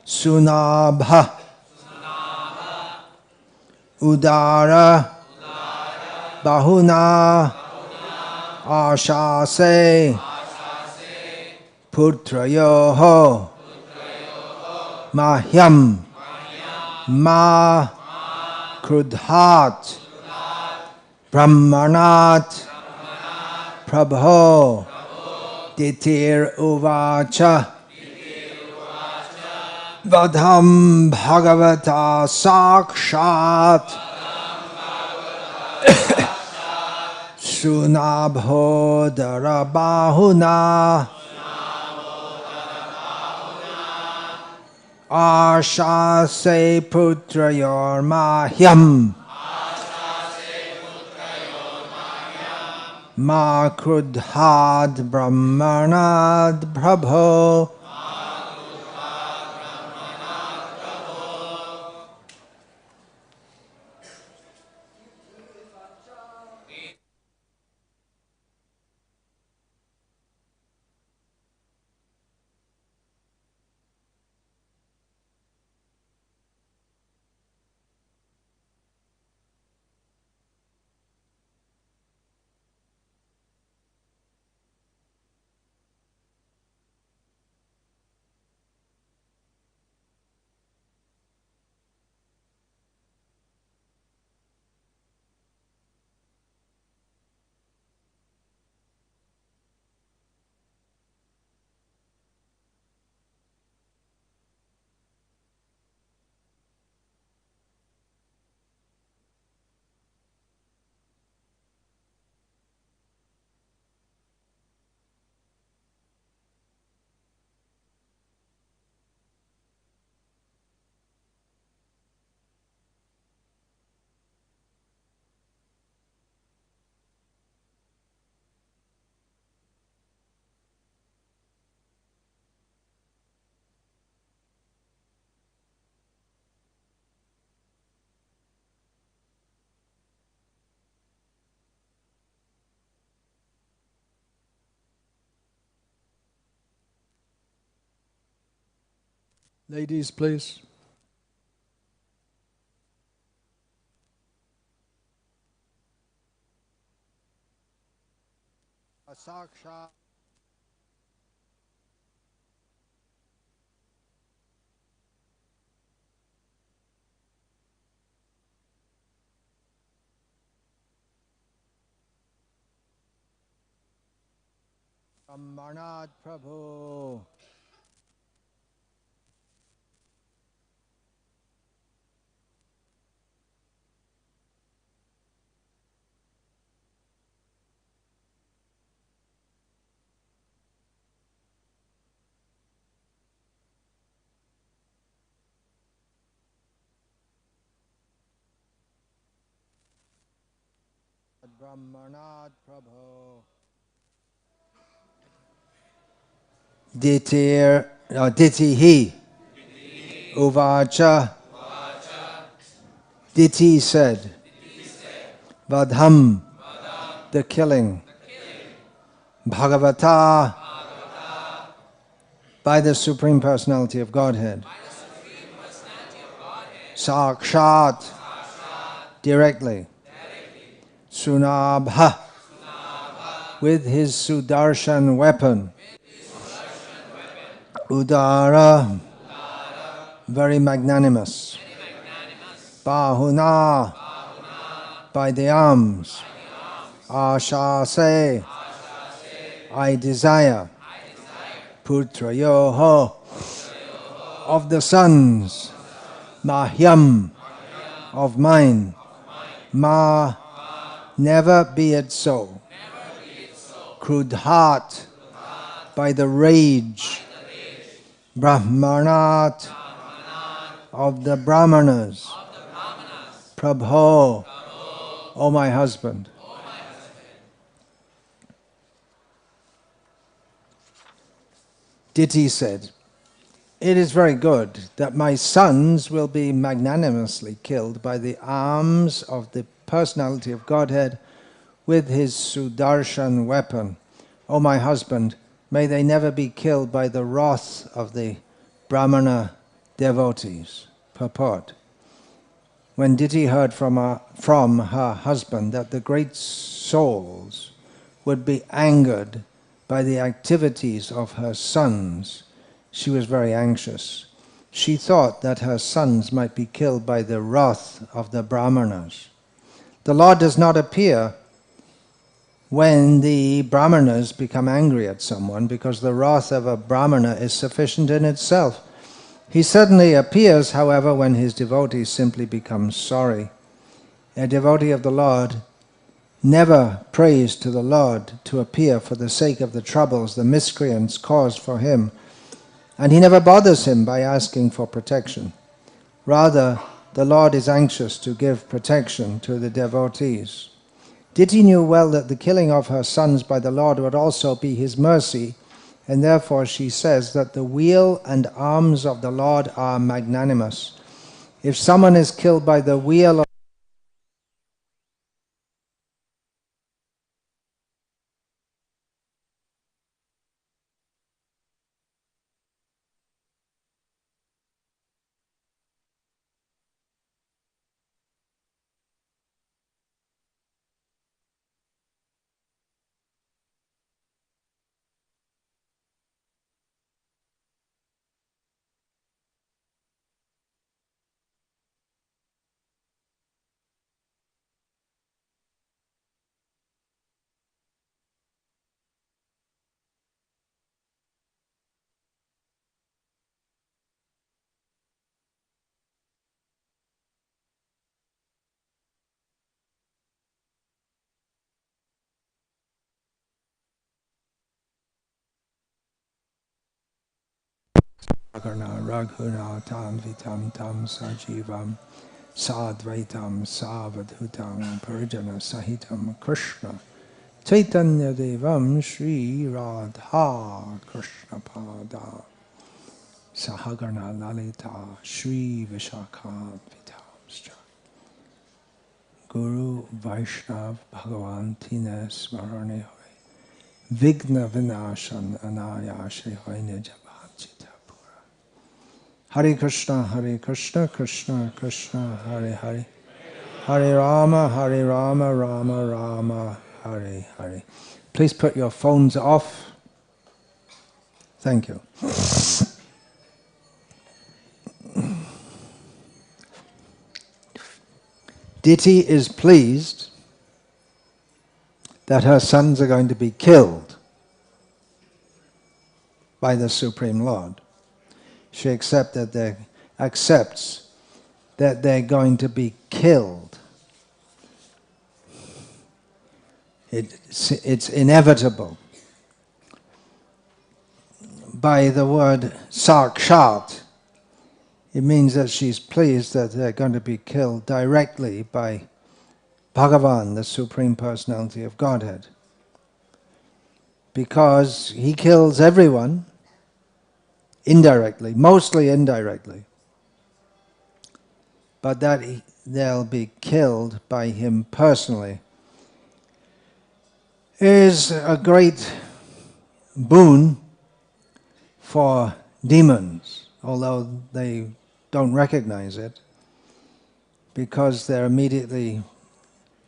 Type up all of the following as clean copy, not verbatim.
sunābha, udāra, āśāse, āśāse, putrayoḥ, mahyam, kruddhāt, brāhmaṇāt, prabho, ditir uvāca, vadhaṁ bhagavatā sākṣāt, sunābhodāra-bāhunā, āśāse putrayor mahyam, kruddhād brāhmaṇād prabho. Ladies, please. Sākṣāt. Brāhmaṇād prabho. Brāhmaṇād prabho. Ditir, ditiḥ, uvāca. Diti said, vadhaṁ, the killing. Bhagavatā, by the Supreme Personality of Godhead. Sākṣāt, directly. Sunābha, with his Sudarśana weapon. Udāra, very magnanimous. Bāhunā, by the arms. āśāse, I desire. Putrayoḥ, of the sons. Mahyam, of mine. Never be it so. Kruddhāt, by the rage. Brāhmaṇāt, of the brāhmanas. Prabho, O my husband. Diti said, it is very good that my sons will be magnanimously killed by the arms of the Personality of Godhead with his Sudarśana weapon. O my husband, may they never be killed by the wrath of the brāhmana devotees. Purport. When Diti heard from her husband that the great souls would be angered by the activities of her sons, she was very anxious. She thought that her sons might be killed by the wrath of the brāhmaṇas. The Lord does not appear when the brāhmanas become angry at someone, because the wrath of a brāhmana is sufficient in itself. He certainly appears, however, when his devotees simply become sorry. A devotee of the Lord never prays to the Lord to appear for the sake of the troubles the miscreants cause for him, and he never bothers him by asking for protection. Rather, the Lord is anxious to give protection to the devotees. Diti knew well that the killing of her sons by the Lord would also be his mercy, and therefore she says that the wheel and arms of the Lord are magnanimous. If someone is killed by the wheel of raghuna tam vitam tam sajivam sadvaitam savadhutam parijana sahitam Krishna Chaitanya Devam Shri Radha Krishna Pada Sahagana Lalita Shri Vishakha Vitamscha Guru Vaishnav Bhagavan Tina Smarane Hoy Vigna Vinashan Anayashe Hoy Nijabhachita Pura Hare Krishna Krishna Krishna Hare Hare Hare Rama Rama Rama Hare Hare. Please put your phones off. Thank you. Diti is pleased that her sons are going to be killed by the Supreme Lord. She accepts that they're going to be killed. It's inevitable. By the word sākṣāt, it means that she's pleased that they're going to be killed directly by Bhagavan, the Supreme Personality of Godhead. Because he kills everyone indirectly, mostly indirectly. But that they'll be killed by him personally is a great boon for demons, although they don't recognize it, because they're immediately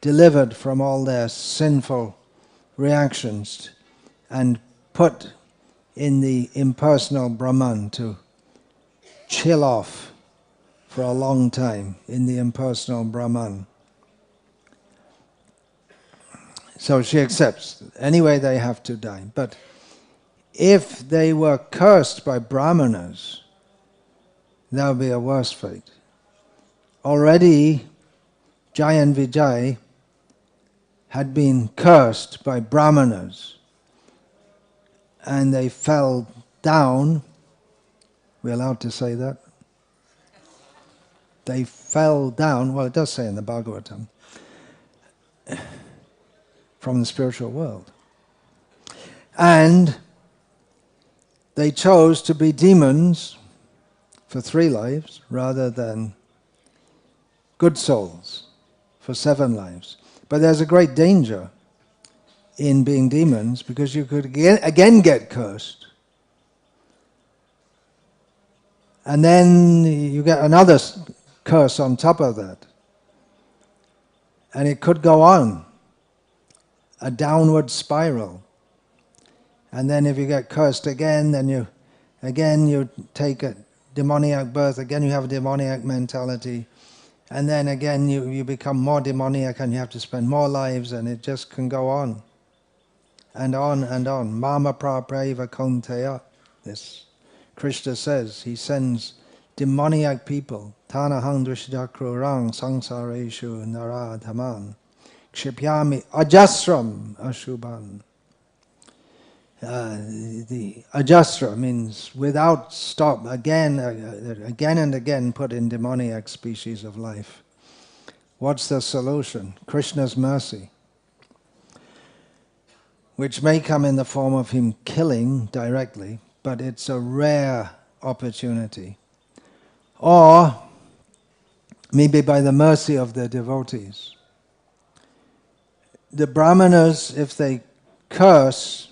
delivered from all their sinful reactions and put in the impersonal Brahman to chill off for a long time in the impersonal Brahman. So she accepts. Anyway, they have to die. But if they were cursed by brāhmanas, that would be a worse fate. Already, Jai and Vijay had been cursed by brāhmanas, and they fell down. We're allowed to say that? They fell down, well, it does say in the Bhagavatam, from the spiritual world. And they chose to be demons for 3 lives rather than good souls for 7 lives. But there's a great danger in being demons, because you could again get cursed And then you get another curse on top of that. And it could go on, a downward spiral. And then if you get cursed again, then you take a demoniac birth, again you have a demoniac mentality, and then again you become more demoniac and you have to spend more lives, and it just can go on. And on and on. Mama prapraiva kaunteya. This Krishna says, he sends demoniac people. Tanahang drishdakrurang samsareshu naradhaman. Kshipyami ajasram ashubhan. The ajasra means without stop, again and again put in demoniac species of life. What's the solution? Krishna's mercy, which may come in the form of him killing directly, but it's a rare opportunity. Or maybe by the mercy of the devotees. The brāhmaṇas, if they curse,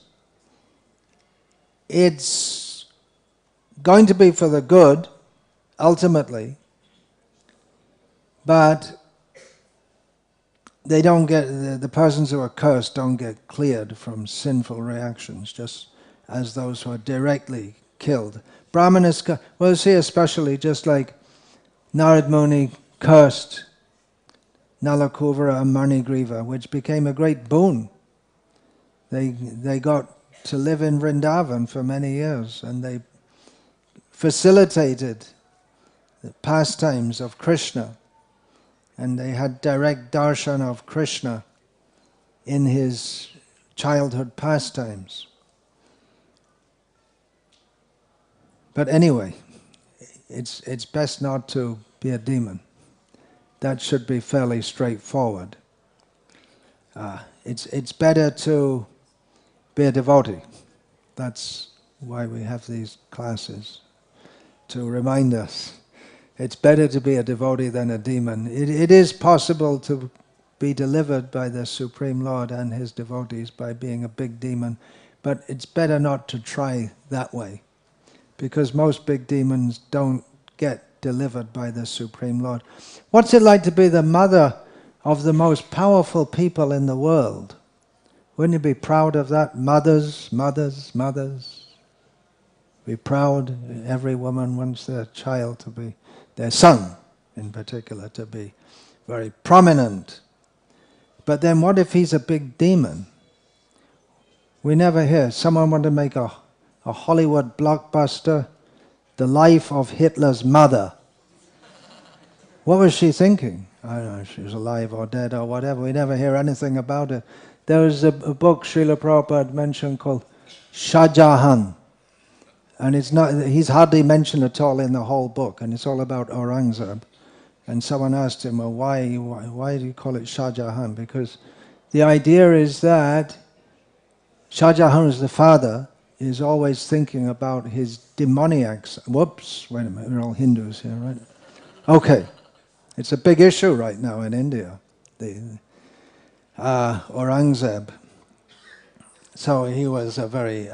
it's going to be for the good, ultimately, but they don't get, the persons who are cursed don't get cleared from sinful reactions, just as those who are directly killed. Brāhmanas, well, see, especially just like Narad Muni cursed Nalakuvara and Manigriva, which became a great boon. They got to live in Vrindavan for many years, and they facilitated the pastimes of Krishna, and they had direct darshan of Krishna in his childhood pastimes. But anyway, it's best not to be a demon. That should be fairly straightforward. It's better to be a devotee. That's why we have these classes, to remind us. It's better to be a devotee than a demon. It is possible to be delivered by the Supreme Lord and his devotees by being a big demon, but it's better not to try that way, because most big demons don't get delivered by the Supreme Lord. What's it like to be the mother of the most powerful people in the world? Wouldn't you be proud of that? Mothers, mothers, mothers. Be proud. Every woman wants their child to be, their son in particular, to be very prominent. But then what if he's a big demon? We never hear. Someone want to make a Hollywood blockbuster, the life of Hitler's mother. What was she thinking? I don't know if she was alive or dead or whatever. We never hear anything about it. There was a book Srila Prabhupada mentioned called Shah Jahan. And he's hardly mentioned at all in the whole book, and it's all about Aurangzeb. And someone asked him, well, why do you call it Shah Jahan? Because the idea is that Shah Jahan, as the father, is always thinking about his demoniacs. Whoops, wait a minute, we're all Hindus here, right? Okay, it's a big issue right now in India, the Aurangzeb. So he was a very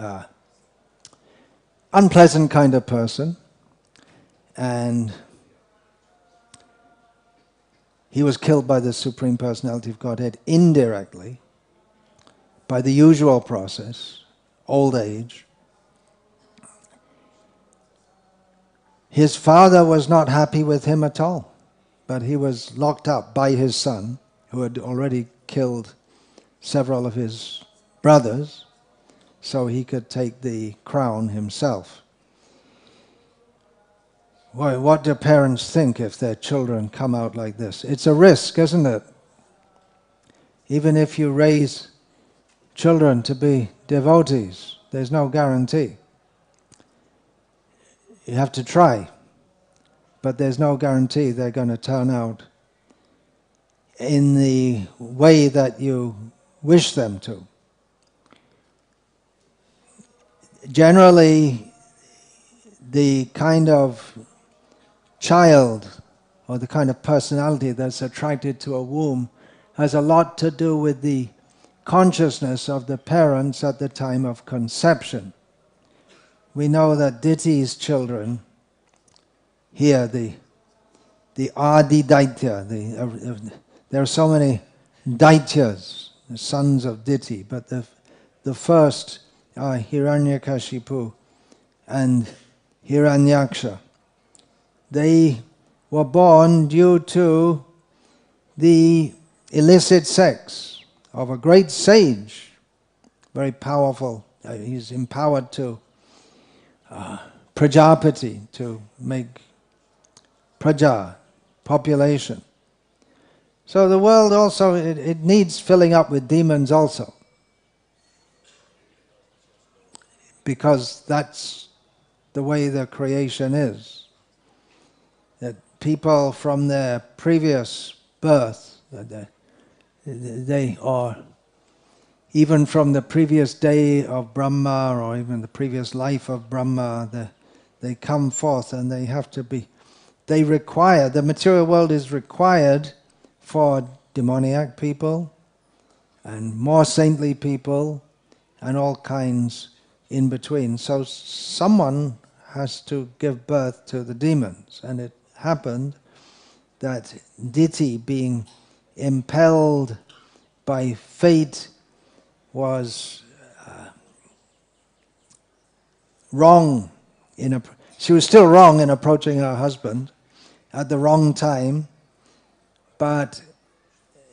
unpleasant kind of person, and he was killed by the Supreme Personality of Godhead indirectly by the usual process, old age. His father was not happy with him at all, but he was locked up by his son, who had already killed several of his brothers, so he could take the crown himself. Well, what do parents think if their children come out like this? It's a risk, isn't it? Even if you raise children to be devotees, there's no guarantee. You have to try, but there's no guarantee they're going to turn out in the way that you wish them to. Generally, the kind of child or the kind of personality that's attracted to a womb has a lot to do with the consciousness of the parents at the time of conception. We know that Diti's children here the Adi Daitya. There are so many Daityas, the sons of Diti, but the first are Hiranyakashipu and Hiranyaksha. They were born due to the illicit sex of a great sage, very powerful. He's empowered to Prajapati, to make praja, population. So the world also, it needs filling up with demons also, because that's the way the creation is. That people from their previous birth, they are, even from the previous day of Brahma, or even the previous life of Brahma, they come forth and they have to be, they require, the material world is required for demoniac people and more saintly people and all kinds in between. So someone has to give birth to the demons, and it happened that Diti, being impelled by fate, was wrong. She was still wrong in approaching her husband at the wrong time, but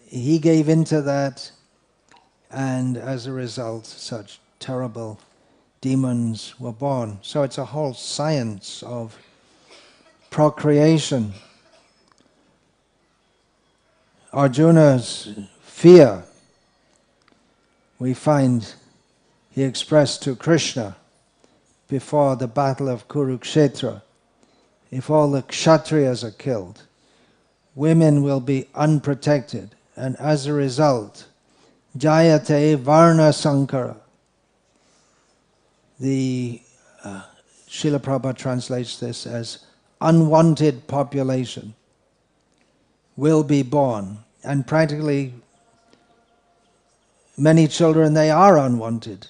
he gave into that, and as a result, such terrible demons were born. So it's a whole science of procreation. Arjuna's fear, we find he expressed to Krishna before the battle of Kurukshetra. If all the kshatriyas are killed, women will be unprotected, and as a result, jayate varna sankara. The Srila Prabhupada translates this as unwanted population will be born, and practically many children, they are unwanted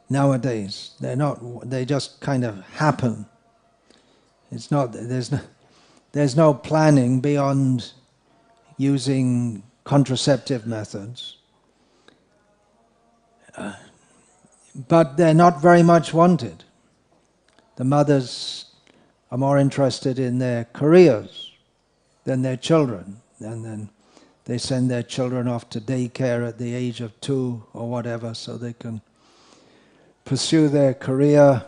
nowadays. They're not, they just kind of happen. It's not, there's no planning beyond using contraceptive methods. But they're not very much wanted. The mothers are more interested in their careers than their children, and then they send their children off to daycare at the age of 2 or whatever, so they can pursue their career.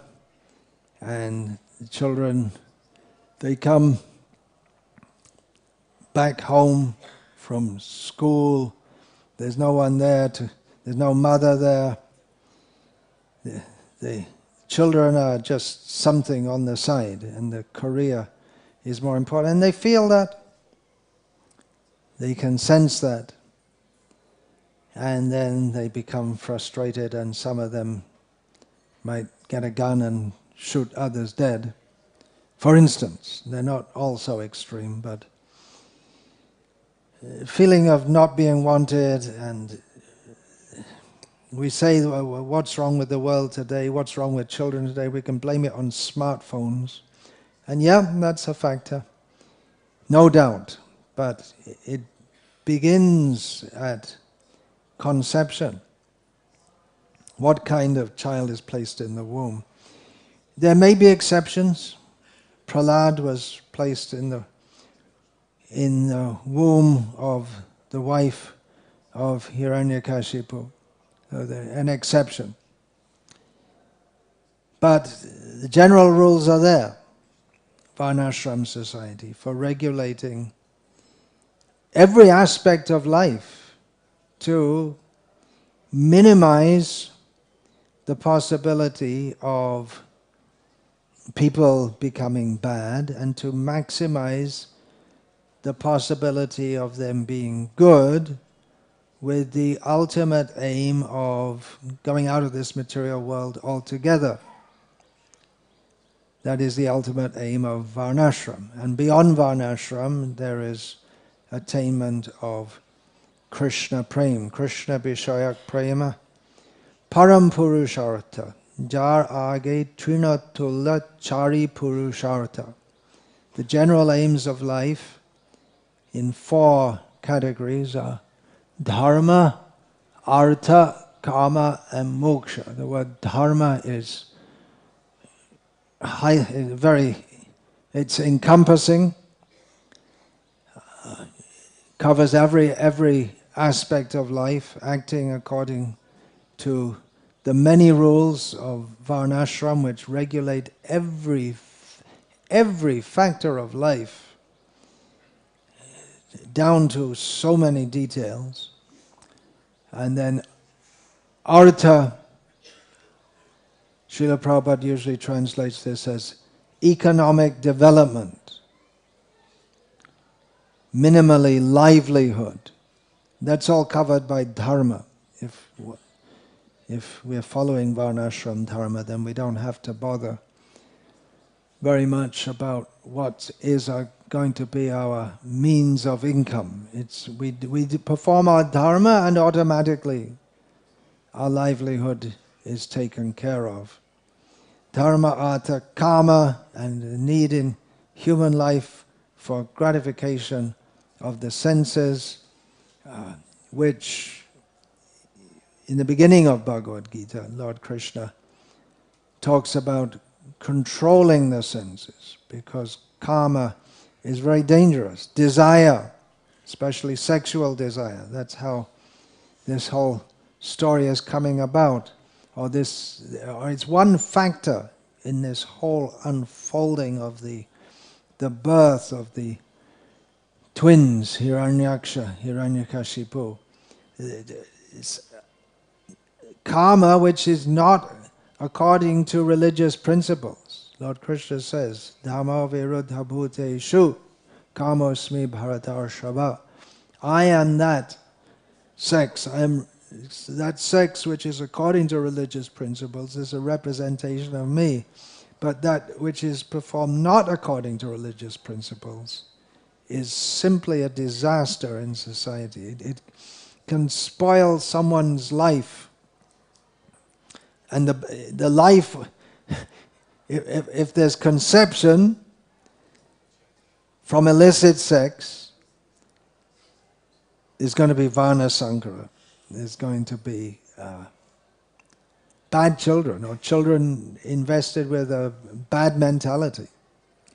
And the children, they come back home from school, there's no one there, there's no mother there. The children are just something on the side, and the career is more important. And they feel that, they can sense that, and then they become frustrated, and some of them might get a gun and shoot others dead. For instance, they're not all so extreme, but feeling of not being wanted. And we say, well, what's wrong with the world today? What's wrong with children today? We can blame it on smartphones. And yeah, that's a factor, no doubt. But it begins at conception. What kind of child is placed in the womb? There may be exceptions. Prahlād was placed in the womb of the wife of Hiranyakashipu. An exception. But the general rules are there. Varnashram society, for regulating every aspect of life to minimize the possibility of people becoming bad, and to maximize the possibility of them being good, with the ultimate aim of going out of this material world altogether. That is the ultimate aim of Varnashram. And beyond Varnashram, there is attainment of Krishna Prema, Krishna Vishayak Prema, Param Purushartha. jar age trinatulla chari purushartha. The general aims of life in 4 categories are dharma, artha, kama and moksha. The word dharma is it's encompassing, covers every aspect of life, acting according to the many rules of varnashram which regulate every factor of life down to so many details. And then artha, Srila Prabhupada usually translates this as economic development, minimally livelihood. That's all covered by dharma. If we're following varnashram dharma, then we don't have to bother very much about what is going to be our means of income. We perform our dharma and automatically our livelihood is taken care of. Dharma, artha, kama, and the need in human life for gratification of the senses, which in the beginning of Bhagavad Gita, Lord Krishna talks about controlling the senses, because kama is very dangerous. Desire, especially sexual desire, that's how this whole story is coming about. Or it's one factor in this whole unfolding of the birth of the twins, Hiranyaksha, Hiranyakashipu. It's karma which is not according to religious principles. Lord Krishna says, Dhamma viruddha bhuteshu kamosmi bharatarshava. I am that sex. That sex which is according to religious principles is a representation of me. But that which is performed not according to religious principles is simply a disaster in society. It can spoil someone's life. And the life, if there's conception from illicit sex, is going to be varna sankara. There's going to be bad children, or children invested with a bad mentality,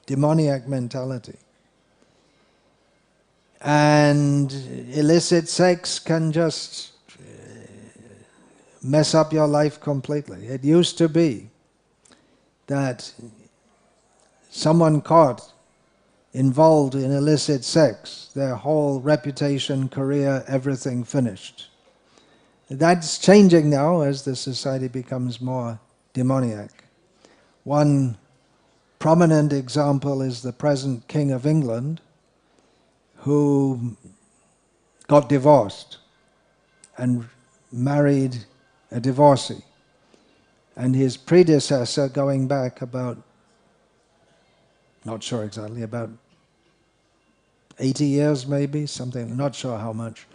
demoniac mentality. And illicit sex can just mess up your life completely. It used to be that someone caught involved in illicit sex, their whole reputation, career, everything finished. That's changing now as the society becomes more demoniac. One prominent example is the present King of England, who got divorced and married a divorcee. And his predecessor, going back about, not sure exactly, about 80 years maybe, something, not sure how much,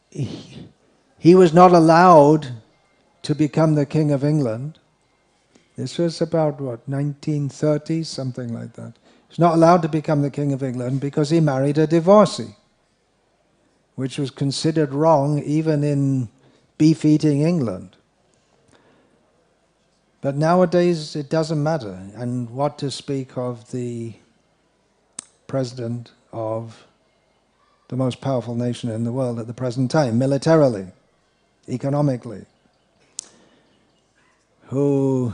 he was not allowed to become the King of England. This was about, 1930, something like that. He was not allowed to become the King of England because he married a divorcee, which was considered wrong even in beef-eating England. But nowadays it doesn't matter. And what to speak of the president of the most powerful nation in the world at the present time, militarily, economically, who...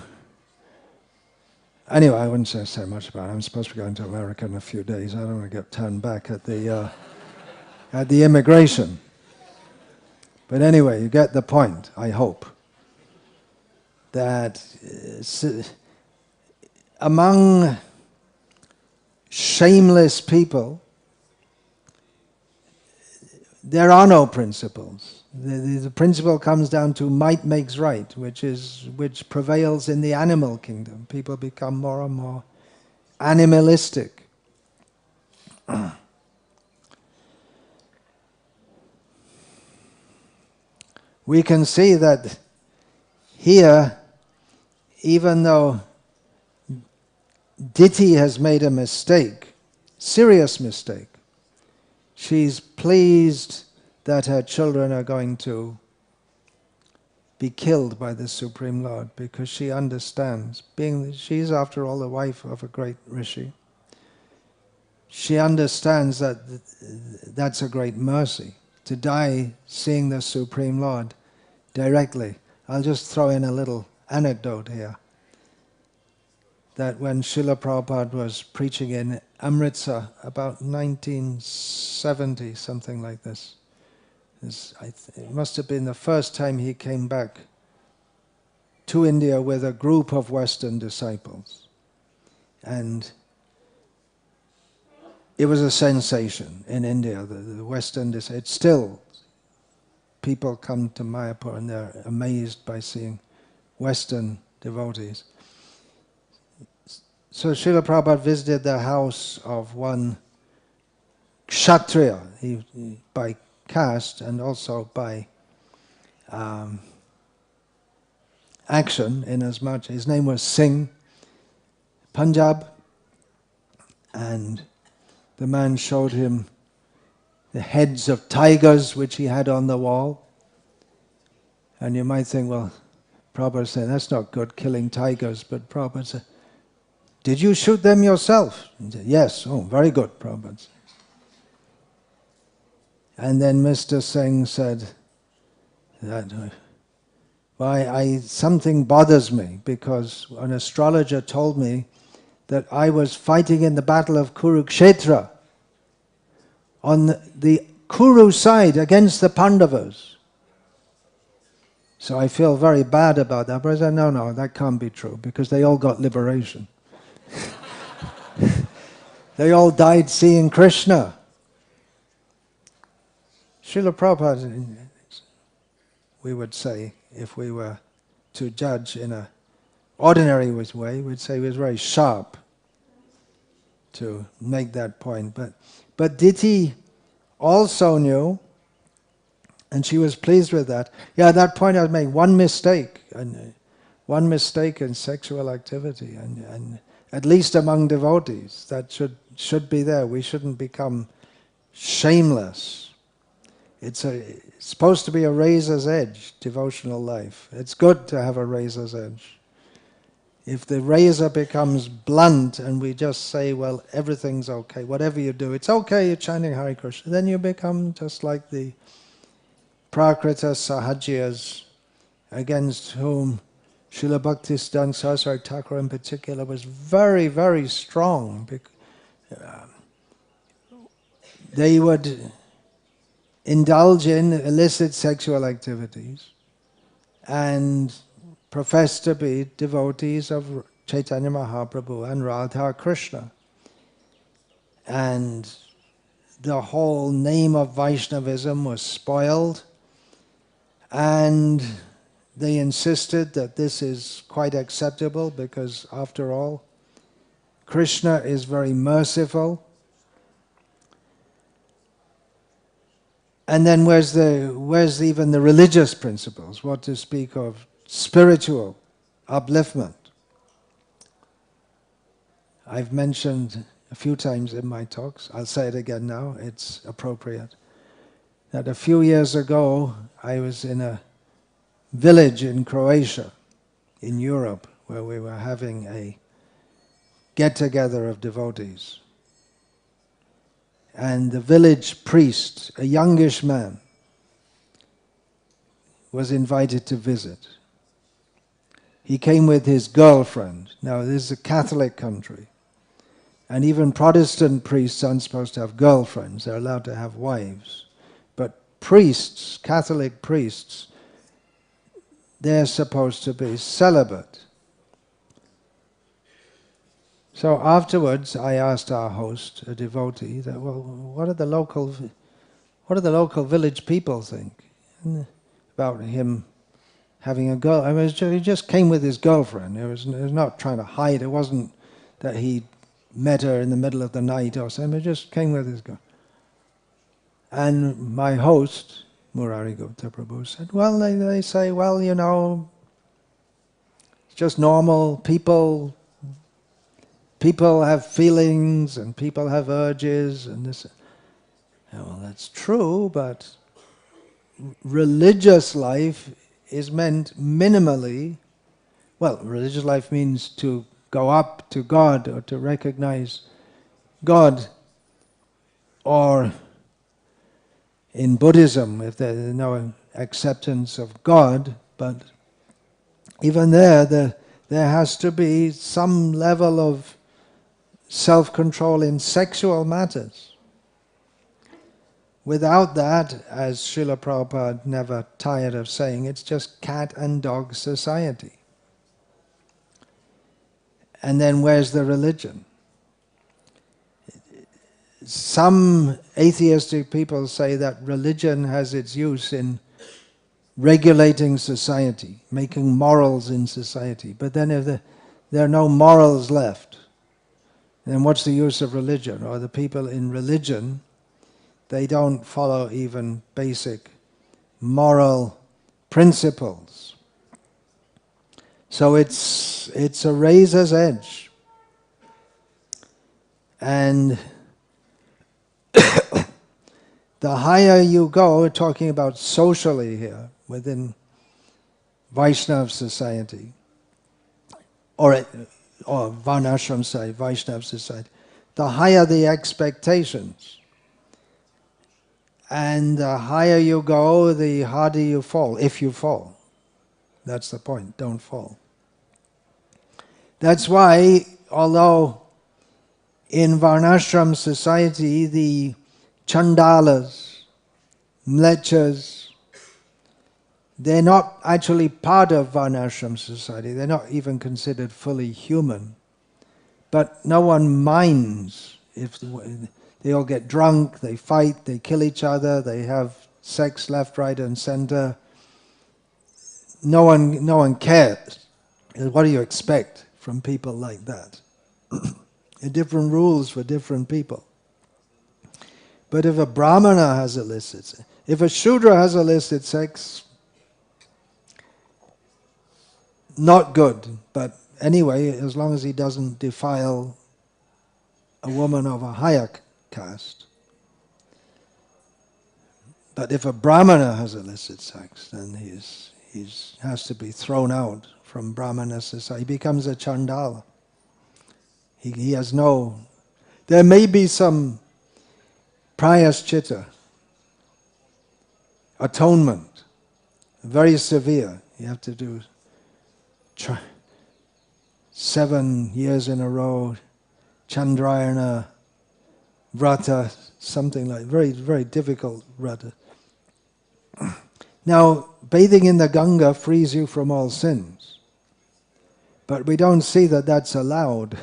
Anyway, I wouldn't say much about it. I'm supposed to be going to America in a few days. I don't want to get turned back at the immigration. But anyway, you get the point, I hope. That among shameless people, there are no principles. The principle comes down to might makes right, which prevails in the animal kingdom. People become more and more animalistic. we can see that here, even though Diti has made a mistake, serious mistake, she's pleased that her children are going to be killed by the Supreme Lord, because she understands, she's after all the wife of a great rishi, she understands that that's a great mercy, to die seeing the Supreme Lord directly. I'll just throw in a little anecdote here, that when Srila Prabhupada was preaching in Amritsar about 1970, something like this, it must have been the first time he came back to India with a group of Western disciples. And it was a sensation in India, the Western disciples. It's still, people come to Mayapur and they're amazed by seeing Western devotees. So Srila Prabhupada visited the house of one kshatriya, by caste and also by action, inasmuch his name was Singh, Punjab, and the man showed him the heads of tigers which he had on the wall. And you might think, well, Prabhupada said, that's not good, killing tigers, but Prabhupada said, did you shoot them yourself? He said, yes. Oh, very good, Prabhupada said. And then Mr. Singh said that, something bothers me, because an astrologer told me that I was fighting in the battle of Kurukshetra on the Kuru side against the Pandavas. So I feel very bad about that. But I said, no, that can't be true, because they all got liberation. They all died seeing Krishna. Srila Prabhupada, we would say, if we were to judge in an ordinary way, we'd say he was very sharp to make that point. But Diti also knew, and she was pleased with that. Yeah, at that point I made one mistake in sexual activity, and at least among devotees, that should be there. We shouldn't become shameless. It's supposed to be a razor's edge, devotional life. It's good to have a razor's edge. If the razor becomes blunt and we just say, well, everything's okay, whatever you do, it's okay, you're chanting Hare Krishna, then you become just like the Prakrita Sahajiyas, against whom Srila Bhaktisiddhanta Saraswati Thakur in particular was very, very strong. They would indulge in illicit sexual activities and profess to be devotees of Chaitanya Mahaprabhu and Radha Krishna. And the whole name of Vaishnavism was spoiled, and they insisted that this is quite acceptable because, after all, Krishna is very merciful. And then where's even the religious principles? What to speak of spiritual upliftment? I've mentioned a few times in my talks, I'll say it again now, it's appropriate, that a few years ago I was in a village in Croatia, in Europe, where we were having a get-together of devotees. And the village priest, a youngish man, was invited to visit. He came with his girlfriend. Now, this is a Catholic country, and even Protestant priests aren't supposed to have girlfriends. They're allowed to have wives. But priests, Catholic priests, they're supposed to be celibate. So afterwards, I asked our host, a devotee, that, well, what do the local village people think about him having a girl? I mean, he just came with his girlfriend. He was not trying to hide. It wasn't that he met her in the middle of the night or something. He just came with his girl. And my host, Murari Gupta Prabhu said, well, they say, well, you know, it's just normal. People have feelings and people have urges and this. Yeah, well, that's true, but religious life is meant minimally. Well, religious life means to go up to God or to recognize God, or in Buddhism, if there is no acceptance of God, but even there has to be some level of self-control in sexual matters. Without that, as Srila Prabhupada never tired of saying, it's just cat and dog society. And then where's the religion? Some atheistic people say that religion has its use in regulating society, making morals in society. But then if there are no morals left, then what's the use of religion? Or the people in religion, they don't follow even basic moral principles. So it's a razor's edge. And the higher you go, we're talking about socially here, within Vaishnava society, or Varnashram society, Vaishnava society, the higher the expectations. And the higher you go, the harder you fall, if you fall. That's the point, don't fall. That's why, although in Varnashram society, the chandalas, mlechas, they're not actually part of Varnashram society. They're not even considered fully human. But no one minds if they all get drunk, they fight, they kill each other, they have sex left, right, and center. No one cares. What do you expect from people like that? Different rules for different people. But if a brahmana has illicit, if a shudra has illicit sex, not good. But anyway, as long as he doesn't defile a woman of a higher caste. But if a brahmana has illicit sex, then he has to be thrown out from brahmana society. He becomes a chandala. He has no... There may be some prayaschita, atonement, very severe. You have to do 7 years in a row, Chandrayana, vrata, something like very, very difficult vrata. Now, bathing in the Ganga frees you from all sins. But we don't see that that's allowed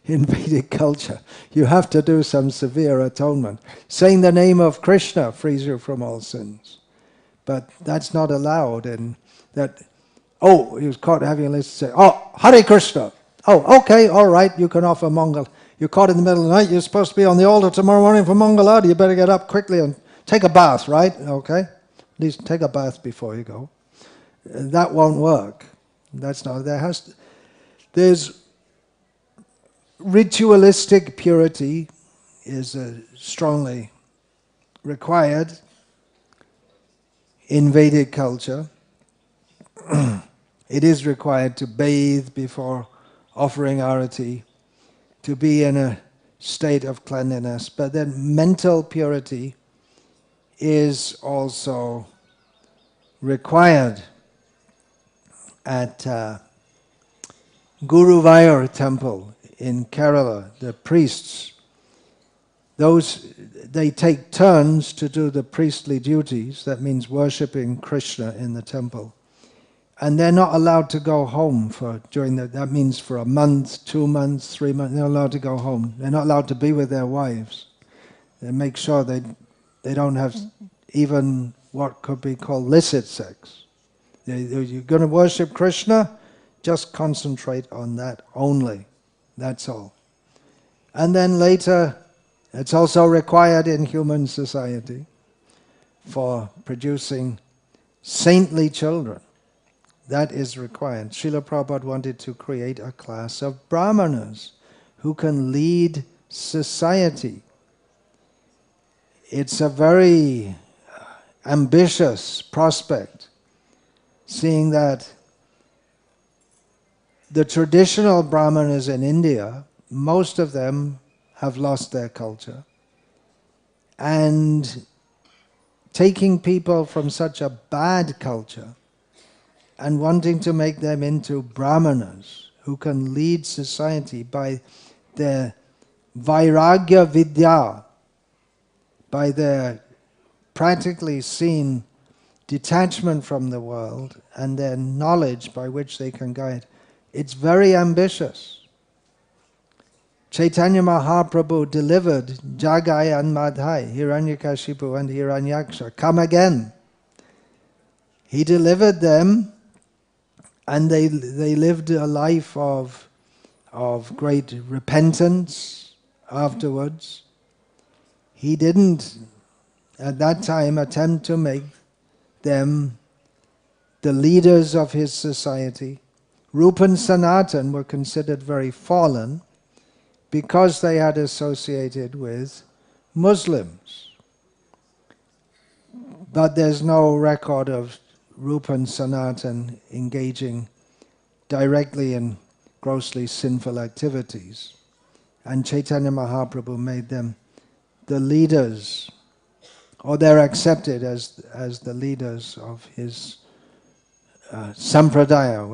in Vedic culture. You have to do some severe atonement. Saying the name of Krishna frees you from all sins. But that's not allowed in that, oh, he was caught having a list to say, oh, Hare Krishna. Oh, okay, all right, you can offer Mangal. You're caught in the middle of the night, you're supposed to be on the altar tomorrow morning for Mangaladi, you better get up quickly and take a bath, right? Okay, at least take a bath before you go. That won't work. That's not, there's ritualistic purity is strongly required in Vedic culture. It is required to bathe before offering arati, to be in a state of cleanliness. But then mental purity is also required. At Guruvayur temple in Kerala, the priests, they take turns to do the priestly duties. That means worshipping Krishna in the temple. And they're not allowed to go home that means for a month, 2 months, 3 months, they're not allowed to go home. They're not allowed to be with their wives. They make sure they don't have even what could be called licit sex. You're going to worship Krishna, just concentrate on that only. That's all. And then later, it's also required in human society for producing saintly children. That is required. Srila Prabhupada wanted to create a class of brāhmaṇas who can lead society. It's a very ambitious prospect, seeing that the traditional brāhmanas in India, most of them have lost their culture. And taking people from such a bad culture and wanting to make them into brāhmanas who can lead society by their vairagya vidya, by their practically seen detachment from the world and their knowledge by which they can guide. It's very ambitious. Chaitanya Mahaprabhu delivered Jagai and Madhai, Hiranyakashipu and Hiranyaksha. Come again. He delivered them, and they lived a life of great repentance afterwards. He didn't, at that time, attempt to make them the leaders of his society. Rupa and Sanatan were considered very fallen because they had associated with Muslims. But there's no record of Rupa and Sanatan engaging directly in grossly sinful activities. And Chaitanya Mahaprabhu made them the leaders, or they're accepted as the leaders of his sampradaya,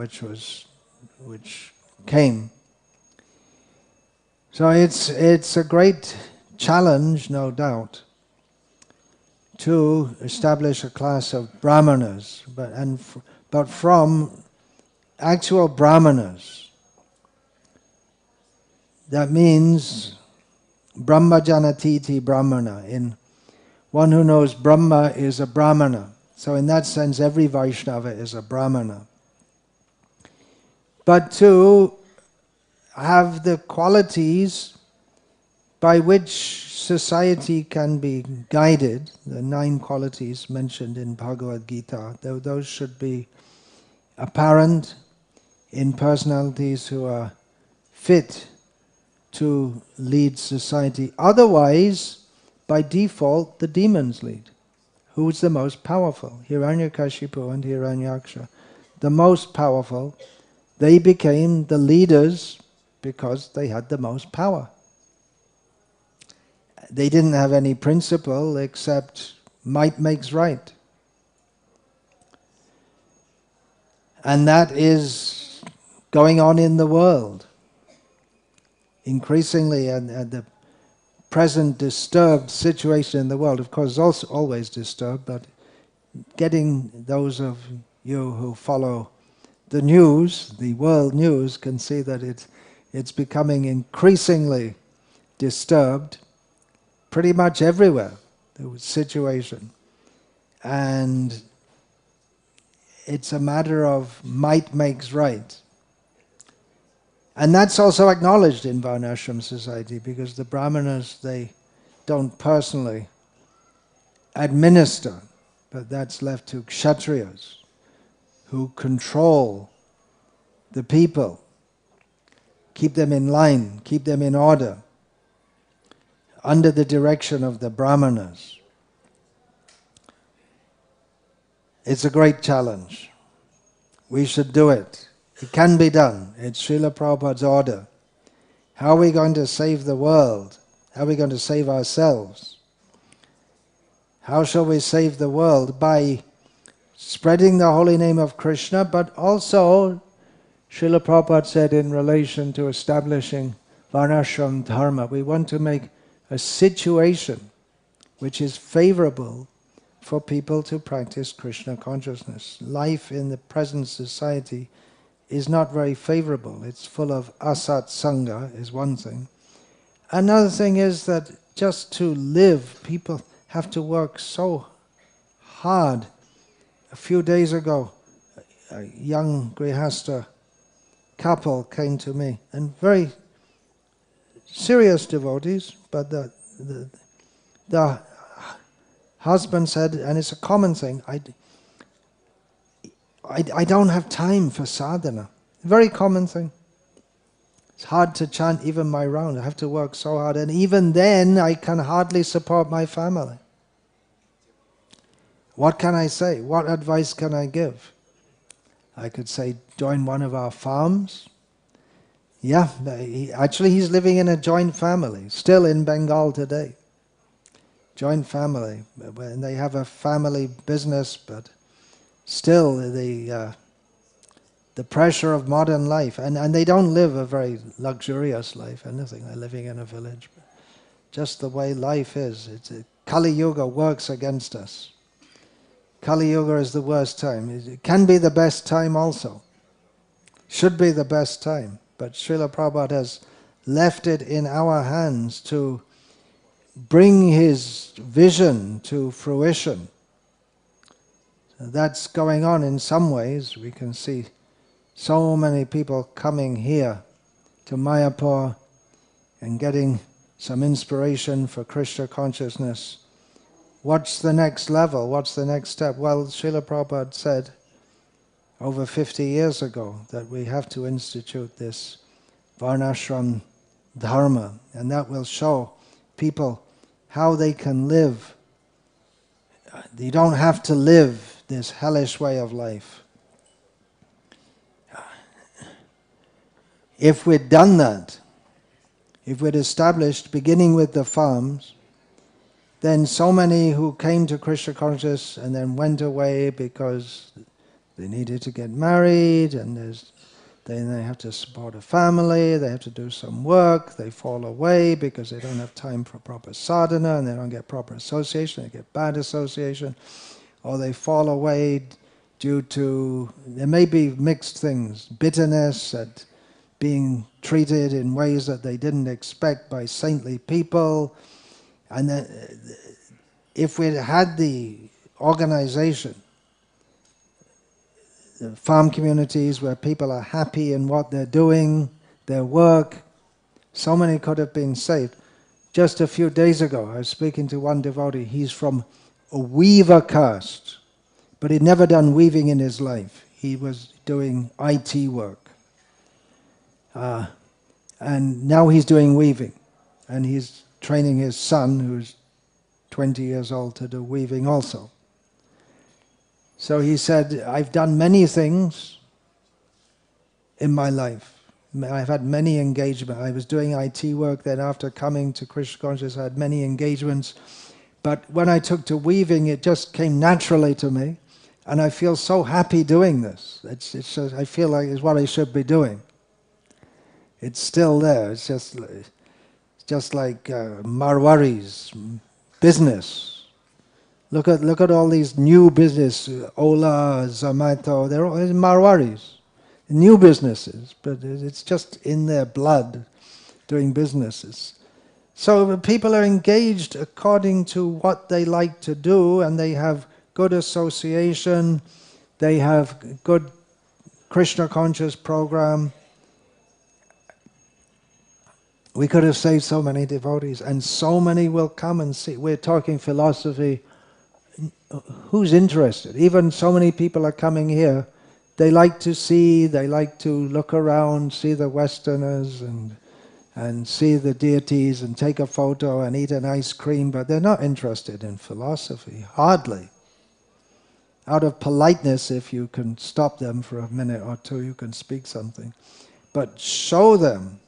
which came. So it's a great challenge, no doubt, to establish a class of brāhmanas, but from actual brāhmanas. That means brahmajanatiti brahmana. In one who knows Brahma is a brahmana. So in that sense, every Vaishnava is a brahmana. But to have the qualities by which society can be guided, the 9 qualities mentioned in Bhagavad Gita, those should be apparent in personalities who are fit to lead society. Otherwise, by default, the demons lead. Who's the most powerful? Hiranyakashipu and Hiranyaksha. The most powerful, they became the leaders because they had the most power. They didn't have any principle except might makes right. And that is going on in the world. Increasingly, and the present disturbed situation in the world, of course, is also always disturbed, but getting those of you who follow the news, the world news, can see that it's becoming increasingly disturbed pretty much everywhere, the situation. And it's a matter of might makes right. And that's also acknowledged in Varnashram society, because the brāhmanas, they don't personally administer, but that's left to kshatriyas, who control the people, keep them in line, keep them in order, under the direction of the brāhmanas. It's a great challenge. We should do it. It can be done. It's Srila Prabhupada's order. How are we going to save the world? How are we going to save ourselves? How shall we save the world? By spreading the holy name of Krishna, but also, Srila Prabhupada said in relation to establishing Varnashram Dharma, we want to make a situation which is favorable for people to practice Krishna consciousness. Life in the present society is not very favorable. It's full of asat sangha, is one thing. Another thing is that just to live, people have to work so hard. A few days ago, a young grihasta couple came to me, and very serious devotees, but the husband said, and it's a common thing, I don't have time for sadhana. Very common thing. It's hard to chant even my round. I have to work so hard, and even then I can hardly support my family. What can I say? What advice can I give? I could say, join one of our farms. Yeah, actually he's living in a joint family, still in Bengal today. Joint family, and they have a family business, but still the pressure of modern life, and they don't live a very luxurious life, anything. They're living in a village. Just the way life is. Kali Yuga works against us. Kali Yuga is the worst time. It can be the best time also. Should be the best time. But Srila Prabhupada has left it in our hands to bring his vision to fruition. That's going on in some ways. We can see so many people coming here to Mayapur and getting some inspiration for Krishna consciousness. What's the next level? What's the next step? Well, Srila Prabhupada said over 50 years ago that we have to institute this varnashram dharma, and that will show people how they can live. You don't have to live this hellish way of life. If we'd done that, if we'd established, beginning with the farms, then so many who came to Krishna consciousness and then went away because they needed to get married, and then they have to support a family, they have to do some work, they fall away because they don't have time for proper sadhana, and they don't get proper association, they get bad association, or they fall away due to, there may be mixed things, bitterness at being treated in ways that they didn't expect by saintly people. And then, if we had the organization, the farm communities where people are happy in what they're doing, their work, so many could have been saved. Just a few days ago, I was speaking to one devotee. He's from a weaver caste, but he'd never done weaving in his life. He was doing IT work. And now he's doing weaving. And he's training his son, who's 20 years old, to do weaving also. So he said, I've done many things in my life. I've had many engagements. I was doing IT work, then after coming to Krishna consciousness, I had many engagements. But when I took to weaving, it just came naturally to me. And I feel so happy doing this. It's just, I feel like it's what I should be doing. It's still there. It's just like Marwaris, business. Look at all these new business, Ola, Zomato, they're all Marwaris, new businesses, but it's just in their blood doing businesses. So people are engaged according to what they like to do, and they have good association, they have good Krishna conscious program. We could have saved so many devotees, and so many will come and see. We're talking philosophy. Who's interested? Even so many people are coming here. They like to see, they like to look around, see the Westerners and see the deities and take a photo and eat an ice cream, but they're not interested in philosophy, hardly. Out of politeness, if you can stop them for a minute or two, you can speak something. But show them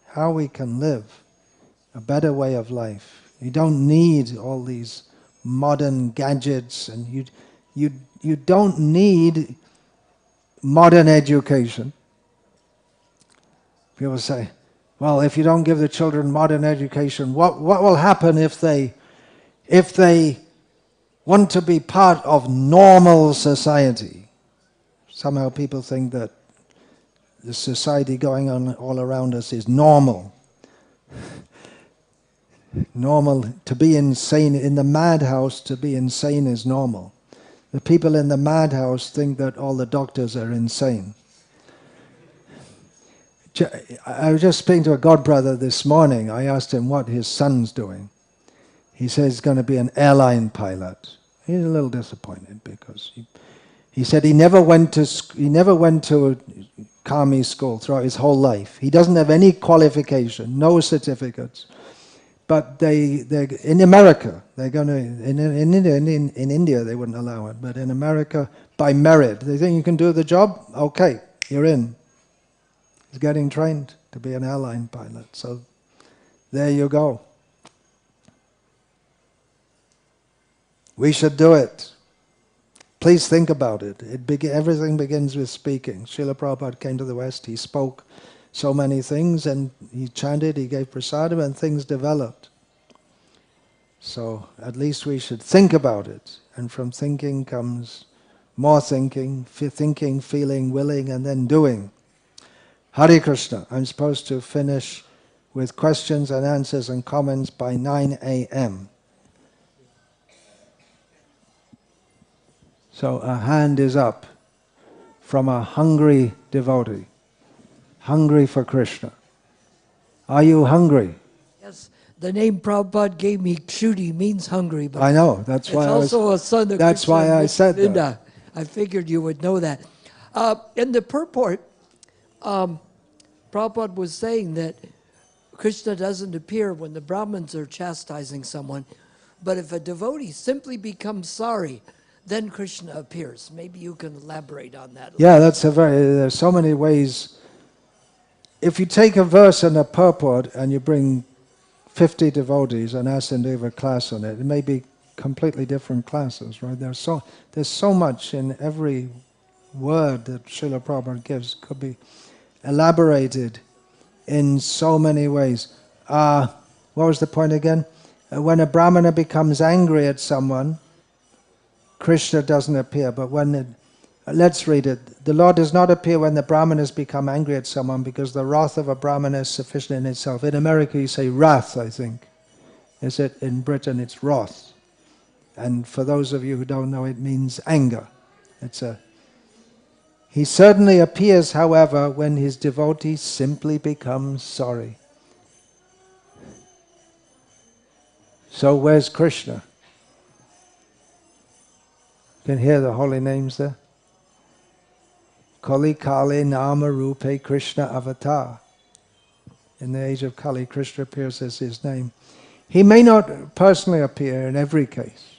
how we can live a better way of life. You don't need all these modern gadgets, and you don't need modern education. People say, well, if you don't give the children modern education, what will happen if they want to be part of normal society? Somehow people think that the society going on all around us is normal. Normal, to be insane, in the madhouse, to be insane is normal. The people in the madhouse think that all the doctors are insane. I was just speaking to a godbrother this morning. I asked him what his son's doing. He says he's going to be an airline pilot. He's a little disappointed because he said he never went to Kami school throughout his whole life. He doesn't have any qualification, no certificates. But in America, they're going to, in India they wouldn't allow it, but in America, by merit, they think you can do the job, okay, you're in. He's getting trained to be an airline pilot, so there you go. We should do it. Please think about it. Everything begins with speaking. Srila Prabhupada came to the West, he spoke so many things, and he chanted, he gave prasadam, and things developed. So at least we should think about it, and from thinking comes more thinking, feeling, willing, and then doing. Hare Krishna. I'm supposed to finish with questions and answers and comments by 9 a.m. So a hand is up from a hungry devotee, hungry for Krishna. Are you hungry? Yes, the name Prabhupada gave me, Kshudi, means hungry. But I know, that's why it's also a son of that's Krishna why I said that. I figured you would know that. In the purport, Prabhupada was saying that Krishna doesn't appear when the Brahmins are chastising someone, but if a devotee simply becomes sorry, then Krishna appears. Maybe you can elaborate on that. Yeah, there's so many ways. If you take a verse and a purport and you bring 50 devotees and ask them to give a class on it, it may be completely different classes, right? There's so much in every word that Srila Prabhupada gives, could be elaborated in so many ways. What was the point again? When a brahmana becomes angry at someone, Krishna doesn't appear, but let's read it. The Lord does not appear when the brahmanas become angry at someone, because the wrath of a brahmana is sufficient in itself. In America you say wrath, I think. Is it? In Britain it's wrath. And for those of you who don't know, it means anger. He certainly appears, however, when his devotee simply becomes sorry. So where's Krishna? You can hear the holy names there. Kali Kali Nama Rupe Krishna Avatar. In the age of Kali, Krishna appears as his name. He may not personally appear in every case,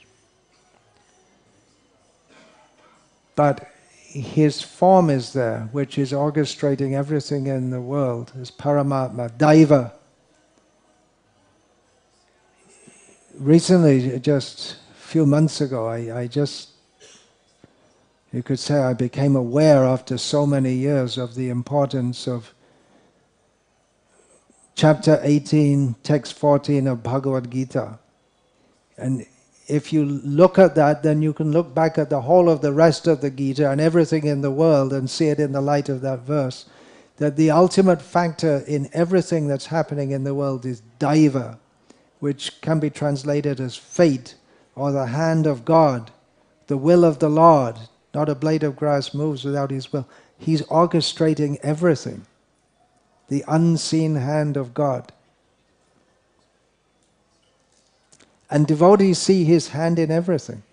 but his form is there, which is orchestrating everything in the world, as Paramatma, Daiva. Recently, just a few months ago, you could say I became aware after so many years of the importance of chapter 18, text 14 of Bhagavad Gita. And if you look at that, then you can look back at the whole of the rest of the Gita and everything in the world and see it in the light of that verse. That the ultimate factor in everything that's happening in the world is Daiva, which can be translated as fate or the hand of God, the will of the Lord. Not a blade of grass moves without his will. He's orchestrating everything. The unseen hand of God. And devotees see his hand in everything.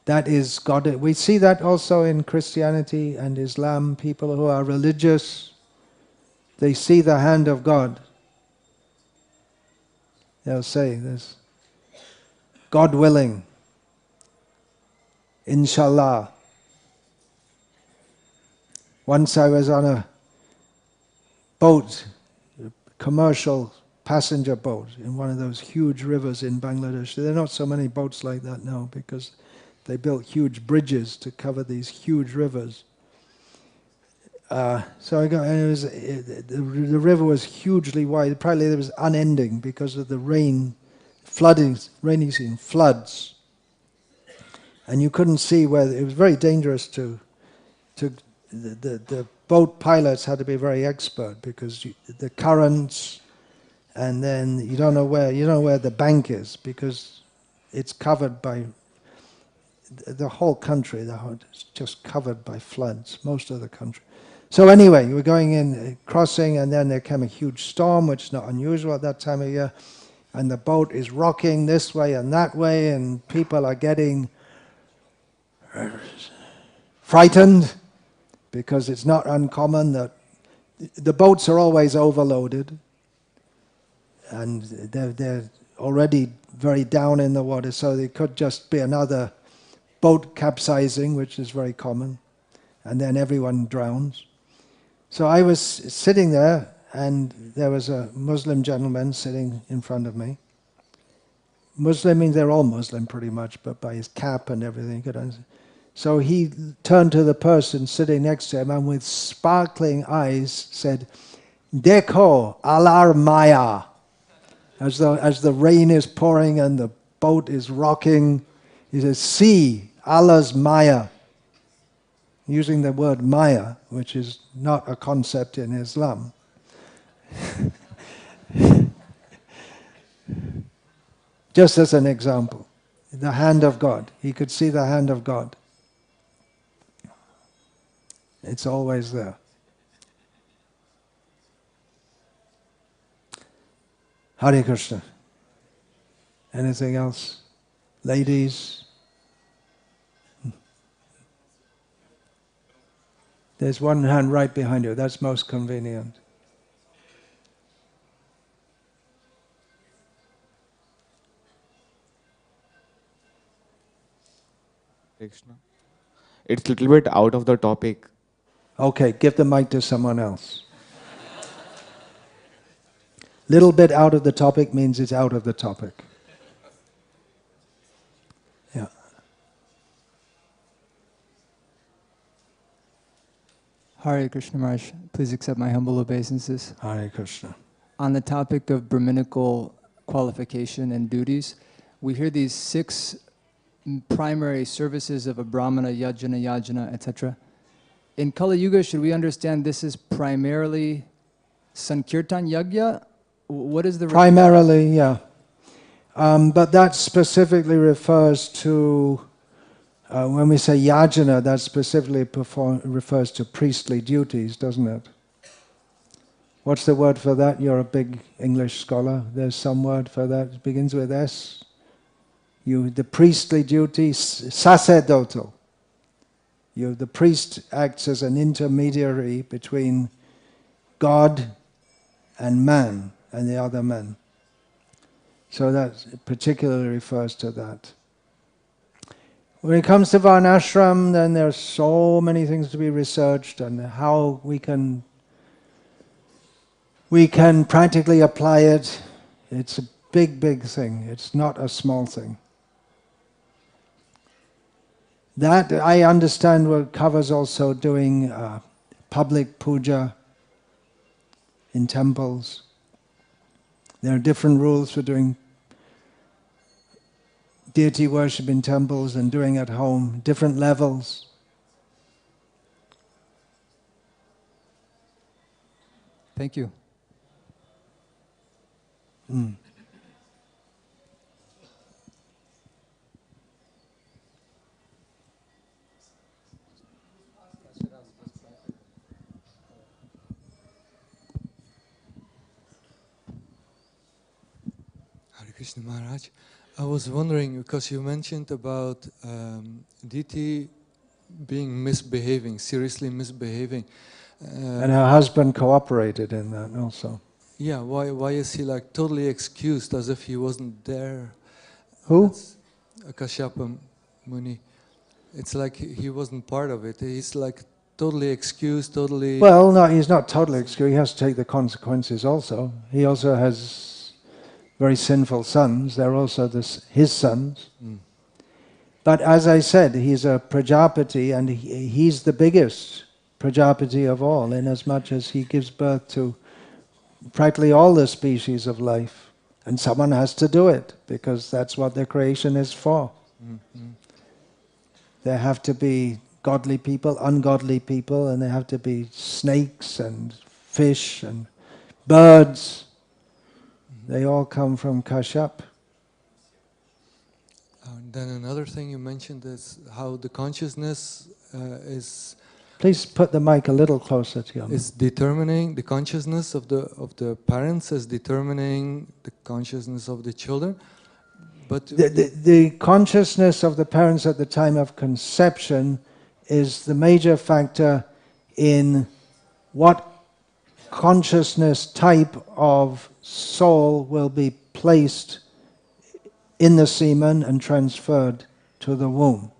That is God. We see that also in Christianity and Islam. People who are religious, they see the hand of God. They'll say this, God willing, inshallah. Once I was on a boat, a commercial passenger boat, in one of those huge rivers in Bangladesh. There are not so many boats like that now because they built huge bridges to cover these huge rivers. So I got, and the river was hugely wide. Probably it was unending because of the rain, rainy season, floods, and you couldn't see where. It was very dangerous the boat pilots had to be very expert because the currents, and then you don't know where the bank is because it's covered by the whole country. It's just covered by floods, most of the country. So anyway, we're going in, crossing, and then there came a huge storm, which is not unusual at that time of year, and the boat is rocking this way and that way, and people are getting frightened, because it's not uncommon that the boats are always overloaded, and they're already very down in the water, so there could just be another boat capsizing, which is very common, and then everyone drowns. So I was sitting there, and there was a Muslim gentleman sitting in front of me. Muslim means they're all Muslim pretty much, but by his cap and everything. So he turned to the person sitting next to him and with sparkling eyes said, "Dekho, alar maya," as the rain is pouring and the boat is rocking. He says, "See, Allah's maya," using the word maya, which is not a concept in Islam. Just as an example, the hand of God. He could see the hand of God. It's always there. Hare Krishna. Anything else? Ladies? There's one hand right behind you. That's most convenient. Krishna. It's a little bit out of the topic. Okay, give the mic to someone else. Little bit out of the topic means it's out of the topic. Yeah. Hare Krishna Maharaj, please accept my humble obeisances. Hare Krishna. On the topic of Brahminical qualification and duties, we hear these 6 primary services of a Brahmana, yajna, etc. In Kali Yuga, should we understand this is primarily Sankirtan Yajna? What is the... Primarily, yeah. But that specifically refers to, when we say yajna, that specifically refers to priestly duties, doesn't it? What's the word for that? You're a big English scholar. There's some word for that. It begins with S. The priestly duties, sacerdotal. The priest acts as an intermediary between God and man and the other men. So that particularly refers to that. When it comes to varnashram, then there are so many things to be researched, and how we can practically apply it. It's a big, big thing. It's not a small thing. That, I understand, what covers also doing public puja in temples. There are different rules for doing deity worship in temples and doing at home, different levels. Thank you. Krishna Maharaj, I was wondering, because you mentioned about Diti being misbehaving, seriously misbehaving. And her husband cooperated in that also. Yeah, why is he like totally excused as if he wasn't there? Who? That's Kashyapa Muni. It's like he wasn't part of it. He's like totally excused, totally... Well, no, he's not totally excused. He has to take the consequences also. He also has very sinful sons. They're also his sons. But as I said, he's a Prajapati, and he's the biggest Prajapati of all, inasmuch as he gives birth to practically all the species of life. And someone has to do it, because that's what their creation is for. There have to be godly people, ungodly people, and there have to be snakes and fish and birds. They all come from Kashyap. Then another thing you mentioned is how the consciousness is Please put the mic a little closer to you. It's determining the consciousness of the parents as determining the consciousness of the children. But The consciousness of the parents at the time of conception is the major factor in what consciousness type of soul will be placed in the semen and transferred to the womb.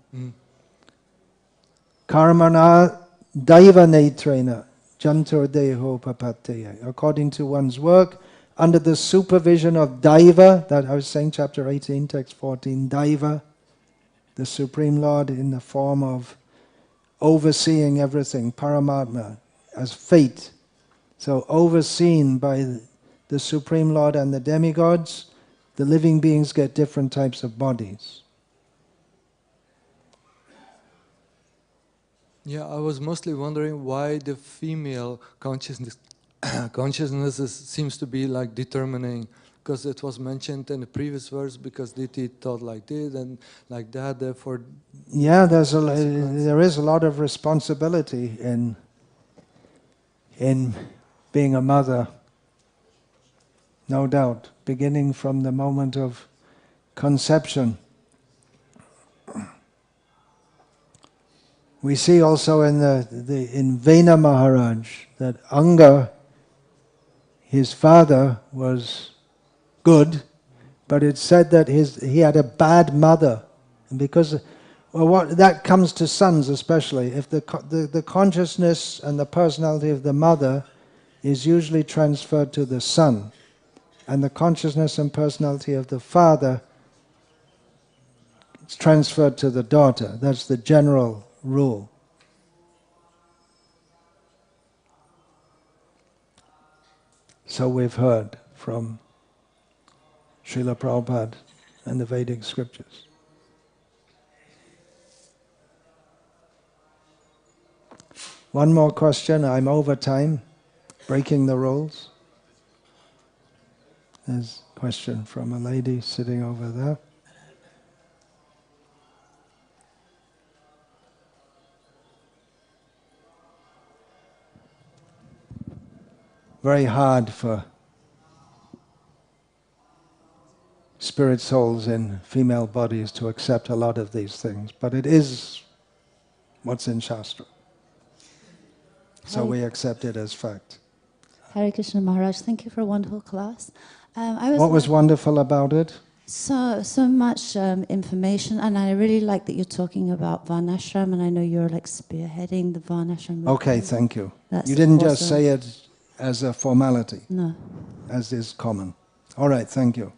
Karmana daiva netrena jantur deho papateya. According to one's work, under the supervision of Daiva, that I was saying, chapter 18, text 14, Daiva, the Supreme Lord in the form of overseeing everything, Paramatma, as fate. So overseen by the Supreme Lord and the demigods, the living beings get different types of bodies. yeah, I was mostly wondering why the female consciousness seems to be like determining, because it was mentioned in the previous verse, because Diti thought like this and like that, therefore... Yeah, there is a lot of responsibility in being a mother, no doubt, beginning from the moment of conception. We see also in Vena Maharaj that Anga, his father, was good, but it's said that he had a bad mother, and because that comes to sons especially. If the consciousness and the personality of the mother is usually transferred to the son, and the consciousness and personality of the father is transferred to the daughter. That's the general rule. So we've heard from Srila Prabhupada and the Vedic scriptures. One more question. I'm over time, breaking the rules. There's a question from a lady sitting over there. Very hard for spirit souls in female bodies to accept a lot of these things, but it is what's in Shastra. So we accept it as fact. Hare Krishna Maharaj, thank you for a wonderful class. What was wonderful about it? So much information, and I really like that you're talking about Varnashram, and I know you're like spearheading the Varnashram. Okay, thank you. That's You didn't awesome. just say it as a formality, No. as is common. All right, thank you.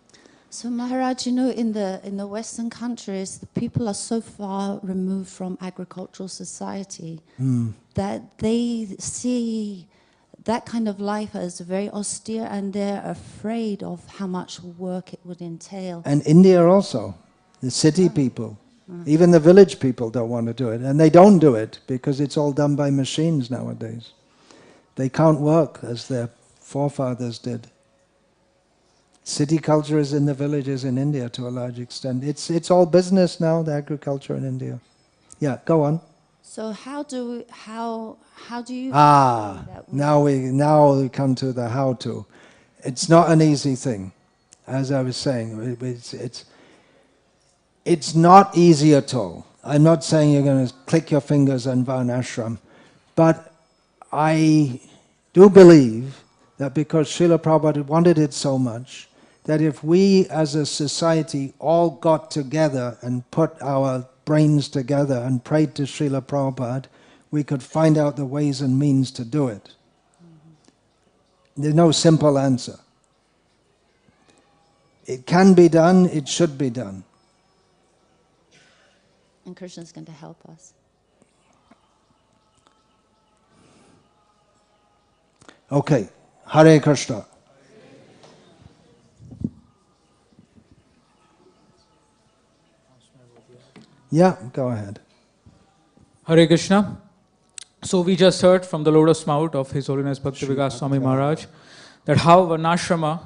So Maharaj, you know, in the Western countries, the people are so far removed from agricultural society that they see that kind of life as very austere, and they're afraid of how much work it would entail. And India also, the city people, even the village people don't want to do it. And they don't do it because it's all done by machines nowadays. They can't work as their forefathers did. City culture is in the villages in India to a large extent. It's all business now, the agriculture in India. Yeah, go on. So how do you Now we come to the how to. It's not an easy thing, as I was saying. It's not easy at all. I'm not saying you're going to click your fingers on Varnashram, but I do believe that because Srila Prabhupada wanted it so much, that if we as a society all got together and put our brains together and prayed to Srila Prabhupada, we could find out the ways and means to do it. There's no simple answer. It can be done, it should be done. And Krishna's going to help us. Okay, Hare Krishna. Yeah, go ahead. Hare Krishna. So we just heard from the lotus mouth of His Holiness Bhakti Vikas Swami Maharaj that how Varnashrama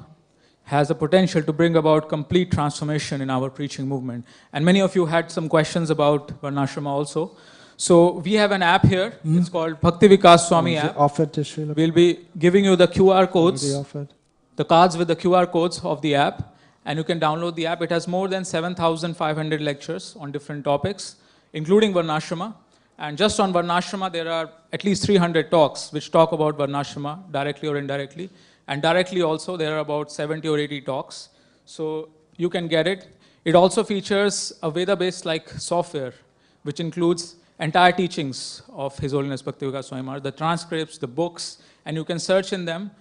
has the potential to bring about complete transformation in our preaching movement. And many of you had some questions about Varnashrama also. So we have an app here. It's called Bhakti Vikas Swami Is it app. offered to Srila? We'll be giving you the QR Will codes, be offered? the cards with the QR codes of the app, and you can download the app. It has more than 7,500 lectures on different topics, including Varnashrama. And just on Varnashrama, there are at least 300 talks which talk about Varnashrama, directly or indirectly. And directly also, there are about 70 or 80 talks. So you can get it. It also features a Veda-based like software, which includes entire teachings of His Holiness Bhakti Vikas Swami Maharaj, the transcripts, the books, and you can search in them.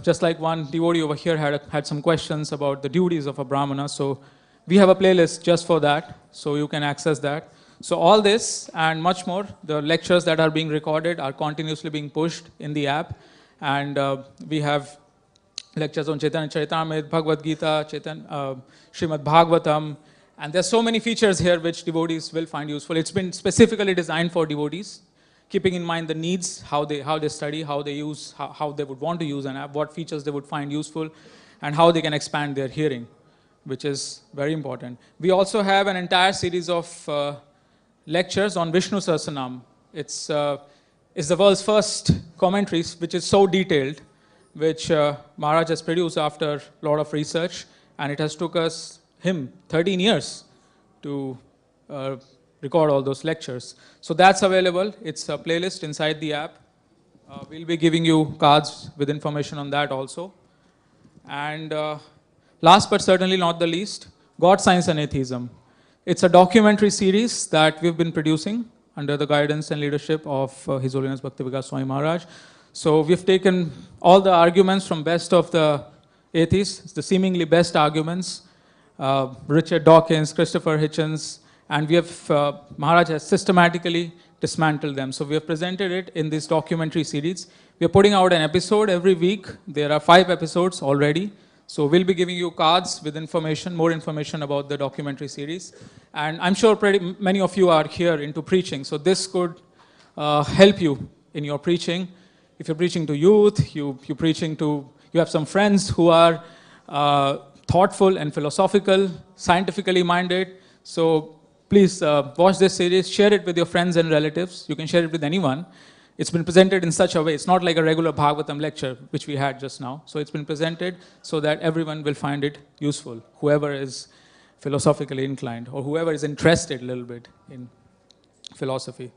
Just like one devotee over here had some questions about the duties of a brahmana. So we have a playlist just for that, so you can access that. So all this and much more, the lectures that are being recorded are continuously being pushed in the app. And we have lectures on Chaitanya Charitamrita, Bhagavad Gita, Srimad Bhagavatam. And there's so many features here which devotees will find useful. It's been specifically designed for devotees, keeping in mind the needs, how they study, how they use, how they would want to use an app, what features they would find useful, and how they can expand their hearing, which is very important. We also have an entire series of lectures on Vishnu Sahasranam. It's the world's first commentaries, which is so detailed, which Maharaj has produced after a lot of research, and it has took him 13 years to record all those lectures. So that's available. It's a playlist inside the app. We'll be giving you cards with information on that also. And last but certainly not the least, God, Science and Atheism. It's a documentary series that we've been producing under the guidance and leadership of His Holiness Bhakti Vikas Swami Maharaj. So we've taken all the arguments from best of the atheists, the seemingly best arguments, Richard Dawkins, Christopher Hitchens, and we have, Maharaj has systematically dismantled them. So we have presented it in this documentary series. We are putting out an episode every week. There are 5 episodes already. So we'll be giving you cards with information, more information about the documentary series. And I'm sure many of you are here into preaching. So this could help you in your preaching. If you're preaching to youth, you have some friends who are thoughtful and philosophical, scientifically minded. So please watch this series, share it with your friends and relatives. You can share it with anyone. It's been presented in such a way. It's not like a regular Bhagavatam lecture, which we had just now. So it's been presented so that everyone will find it useful, whoever is philosophically inclined or whoever is interested a little bit in philosophy.